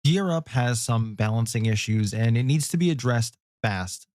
Gear Up has some balancing issues and it needs to be addressed fast.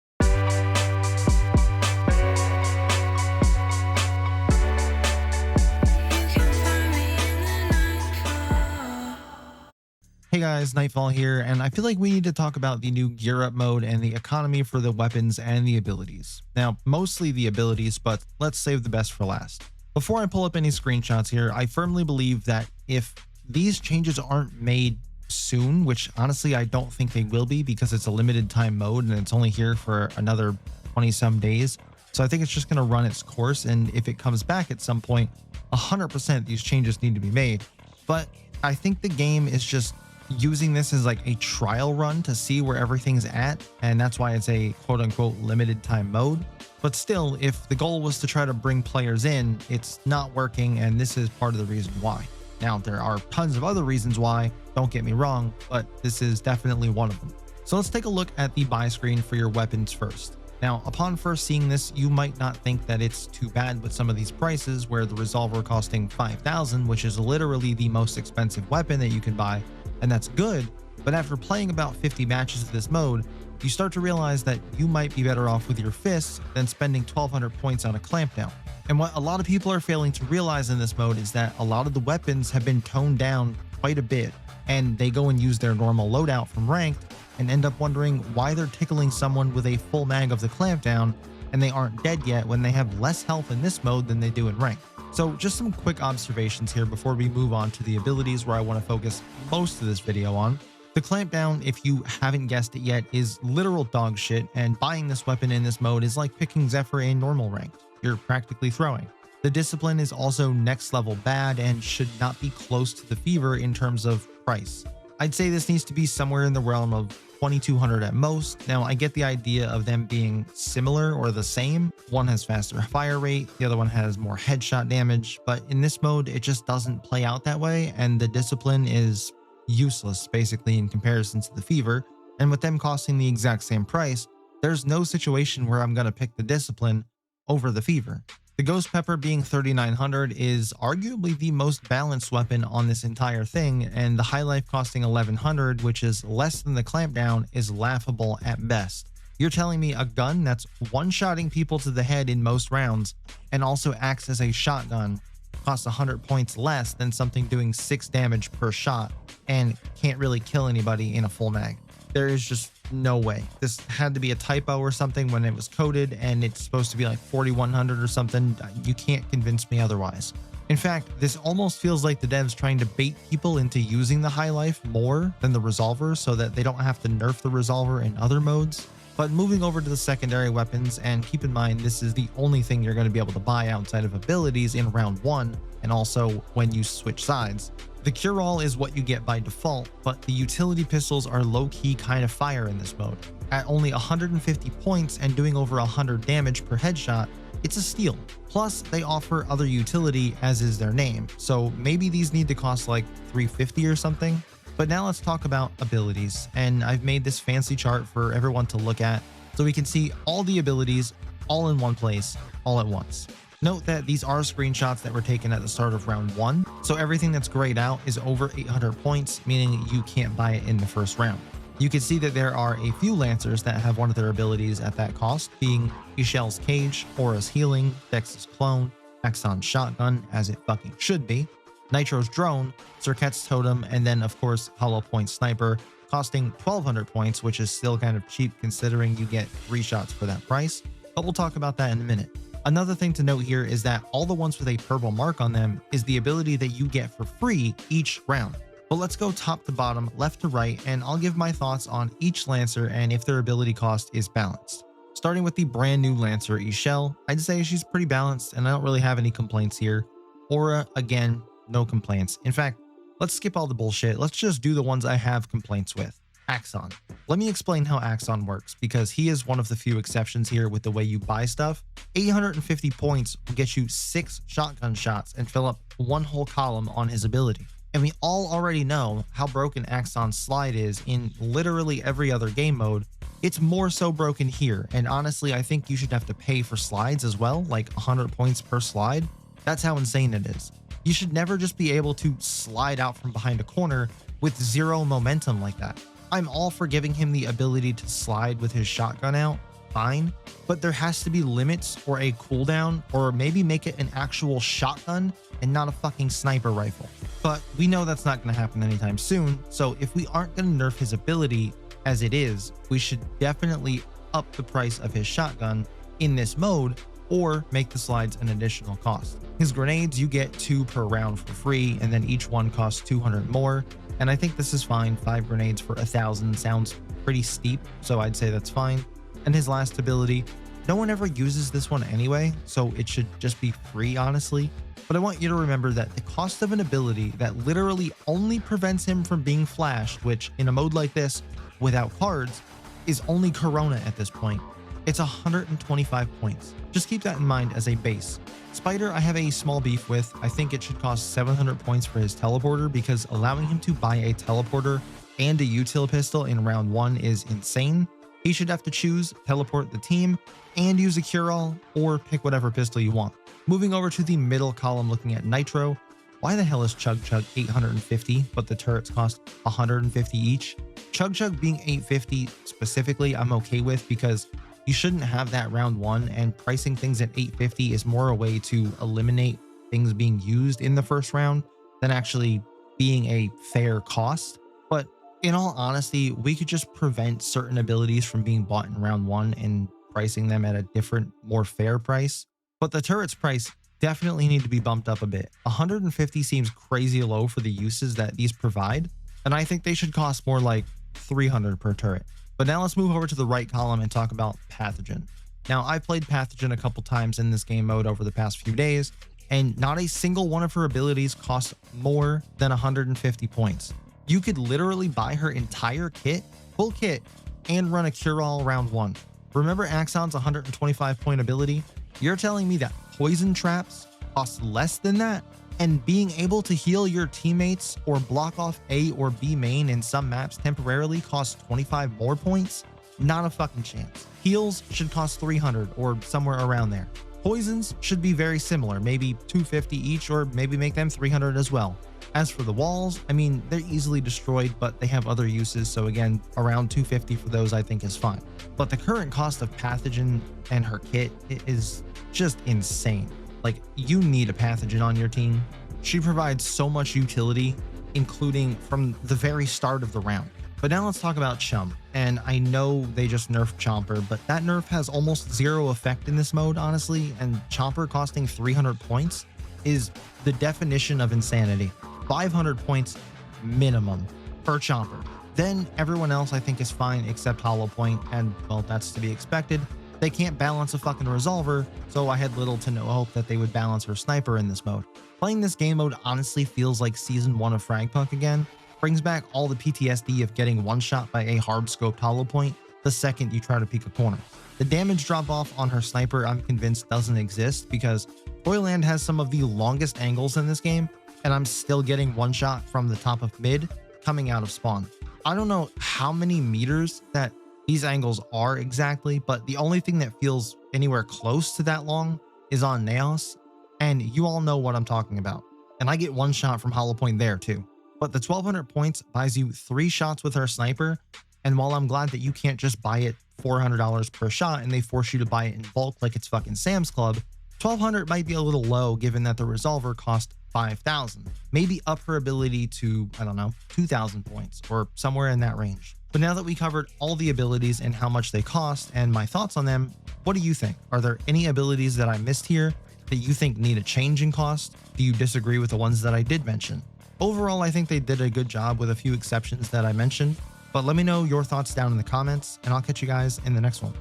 Hey guys, Nightfall here, and I feel like we need to talk about the new Gear Up mode and the economy for the weapons and the abilities. Now, mostly the abilities, but let's save the best for last. Before I pull up any screenshots here, I firmly believe that if these changes aren't made soon, which honestly I don't think they will be because it's a limited time mode and it's only here for another 20 some days. So I think it's just going to run its course, and if it comes back at some point, 100% these changes need to be made. But I think the game is just using this as like a trial run to see where everything's at, and that's why it's a quote unquote limited time mode. But still, if the goal was to try to bring players in, it's not working, and this is part of the reason why. Now, there are tons of other reasons why, don't get me wrong, but this is definitely one of them. So let's take a look at the buy screen for your weapons first. Now, upon first seeing this, you might not think that it's too bad with some of these prices, where the revolver costing 5,000, which is literally the most expensive weapon that you can buy, and that's good. But after playing about 50 matches of this mode, you start to realize that you might be better off with your fists than spending 1,200 points on a clampdown. And what a lot of people are failing to realize in this mode is that a lot of the weapons have been toned down quite a bit, and they go and use their normal loadout from ranked and end up wondering why they're tickling someone with a full mag of the clampdown and they aren't dead yet when they have less health in this mode than they do in ranked. So just some quick observations here before we move on to the abilities, where I want to focus most of this video on. The clampdown, if you haven't guessed it yet, is literal dog shit, and buying this weapon in this mode is like picking Zephyr in normal ranked. You're practically throwing. The discipline is also next level bad and should not be close to the fever in terms of price. I'd say this needs to be somewhere in the realm of 2,200 at most. Now, I get the idea of them being similar or the same. One has faster fire rate, the other one has more headshot damage, but in this mode, it just doesn't play out that way, and the discipline is useless basically in comparison to the fever. And with them costing the exact same price, there's no situation where I'm going to pick the discipline over the fever. The Ghost Pepper being 3,900 is arguably the most balanced weapon on this entire thing, and the High Life costing 1,100, which is less than the clampdown, is laughable at best. You're telling me a gun that's one-shotting people to the head in most rounds and also acts as a shotgun costs 100 points less than something doing 6 damage per shot and can't really kill anybody in a full mag? There is just no way. This had to be a typo or something when it was coded, and it's supposed to be like 4,100 or something. You can't convince me otherwise. In fact, this almost feels like the devs trying to bait people into using the High Life more than the Resolver so that they don't have to nerf the Resolver in other modes. But moving over to the secondary weapons, and keep in mind this is the only thing you're going to be able to buy outside of abilities in round 1, and also when you switch sides. The Cure-All is what you get by default, but the utility pistols are low-key kind of fire in this mode. At only 150 points and doing over 100 damage per headshot, it's a steal. Plus, they offer other utility, as is their name, so maybe these need to cost like 350 or something. But now let's talk about abilities, and I've made this fancy chart for everyone to look at so we can see all the abilities all in one place, all at once. Note that these are screenshots that were taken at the start of round 1, so everything that's grayed out is over 800 points, meaning you can't buy it in the first round. You can see that there are a few Lancers that have one of their abilities at that cost, being Ishel's Cage, Aura's Healing, Dex's Clone, Axon's Shotgun, as it fucking should be, Nitro's Drone, Circuit's Totem, and then of course Hollow Point Sniper, costing 1,200 points, which is still kind of cheap considering you get 3 shots for that price, but we'll talk about that in a minute. Another thing to note here is that all the ones with a purple mark on them is the ability that you get for free each round. But let's go top to bottom, left to right, and I'll give my thoughts on each Lancer and if their ability cost is balanced. Starting with the brand new Lancer, Ishel, I'd say she's pretty balanced and I don't really have any complaints here. Aura, again, no complaints. In fact, let's skip all the bullshit. Let's just do the ones I have complaints with. Axon. Let me explain how Axon works, because he is one of the few exceptions here with the way you buy stuff. 850 points will get you 6 shotgun shots and fill up 1 whole column on his ability. And we all already know how broken Axon's slide is in literally every other game mode. It's more so broken here, and honestly I think you should have to pay for slides as well, like 100 points per slide. That's how insane it is. You should never just be able to slide out from behind a corner with zero momentum like that. I'm all for giving him the ability to slide with his shotgun out, fine, but there has to be limits or a cooldown, or maybe make it an actual shotgun and not a fucking sniper rifle. But we know that's not going to happen anytime soon, so if we aren't going to nerf his ability as it is, we should definitely up the price of his shotgun in this mode, or make the slides an additional cost. His grenades, you get 2 per round for free, and then each one costs 200 more. And I think this is fine. 5 grenades for 1,000 sounds pretty steep, so I'd say that's fine. And his last ability, no one ever uses this one anyway, so it should just be free, honestly. But I want you to remember that the cost of an ability that literally only prevents him from being flashed, which in a mode like this, without cards, is only Corona at this point. It's 125 points. Just keep that in mind as a base. Spider, I have a small beef with. I think it should cost 700 points for his teleporter, because allowing him to buy a teleporter and a util pistol in round 1 is insane. He should have to choose teleport the team and use a cure-all, or pick whatever pistol you want. Moving over to the middle column looking at Nitro, why the hell is Chug Chug 850 but the turrets cost 150 each? Chug Chug being 850 specifically I'm okay with, because you shouldn't have that round 1, and pricing things at 850 is more a way to eliminate things being used in the first round than actually being a fair cost. But in all honesty, we could just prevent certain abilities from being bought in round 1 and pricing them at a different, more fair price. But the turret's price definitely need to be bumped up a bit. 150 seems crazy low for the uses that these provide, and I think they should cost more like 300 per turret. But now let's move over to the right column and talk about Pathogen. Now, I played Pathogen a couple times in this game mode over the past few days, and not a single one of her abilities costs more than 150 points. You could literally buy her entire kit, full kit, and run a cure-all round 1. Remember Axon's 125 point ability? You're telling me that poison traps cost less than that? And being able to heal your teammates or block off A or B main in some maps temporarily costs 25 more points? Not a fucking chance. Heals should cost 300 or somewhere around there. Poisons should be very similar, maybe 250 each, or maybe make them 300 as well. As for the walls, I mean, they're easily destroyed, but they have other uses, so again, around 250 for those I think is fine. But the current cost of Pathogen and her kit is just insane. Like, you need a Pathogen on your team. She provides so much utility, including from the very start of the round. But now let's talk about Chum. And I know they just nerfed Chomper, but that nerf has almost zero effect in this mode, honestly, and Chomper costing 300 points is the definition of insanity. 500 points minimum per Chomper. Then everyone else I think is fine except Hollow Point, and well, that's to be expected. They can't balance a fucking Resolver, so I had little to no hope that they would balance her Sniper in this mode. Playing this game mode honestly feels like Season 1 of FragPunk again. Brings back all the PTSD of getting one-shot by a hard-scoped Hollow Point the second you try to peek a corner. The damage drop-off on her Sniper I'm convinced doesn't exist, because Toyland has some of the longest angles in this game, and I'm still getting one-shot from the top of mid coming out of spawn. I don't know how many meters that these angles are exactly, but the only thing that feels anywhere close to that long is on Naos, and you all know what I'm talking about. And I get one shot from Hollow Point there too. But the 1200 points buys you 3 shots with our Sniper, and while I'm glad that you can't just buy it $400 per shot and they force you to buy it in bulk like it's fucking Sam's Club, 1200 might be a little low given that the Resolver cost 5,000. Maybe up her ability to, I don't know, 2,000 points or somewhere in that range. But now that we covered all the abilities and how much they cost and my thoughts on them, what do you think? Are there any abilities that I missed here that you think need a change in cost? Do you disagree with the ones that I did mention? Overall, I think they did a good job with a few exceptions that I mentioned, but let me know your thoughts down in the comments, and I'll catch you guys in the next one.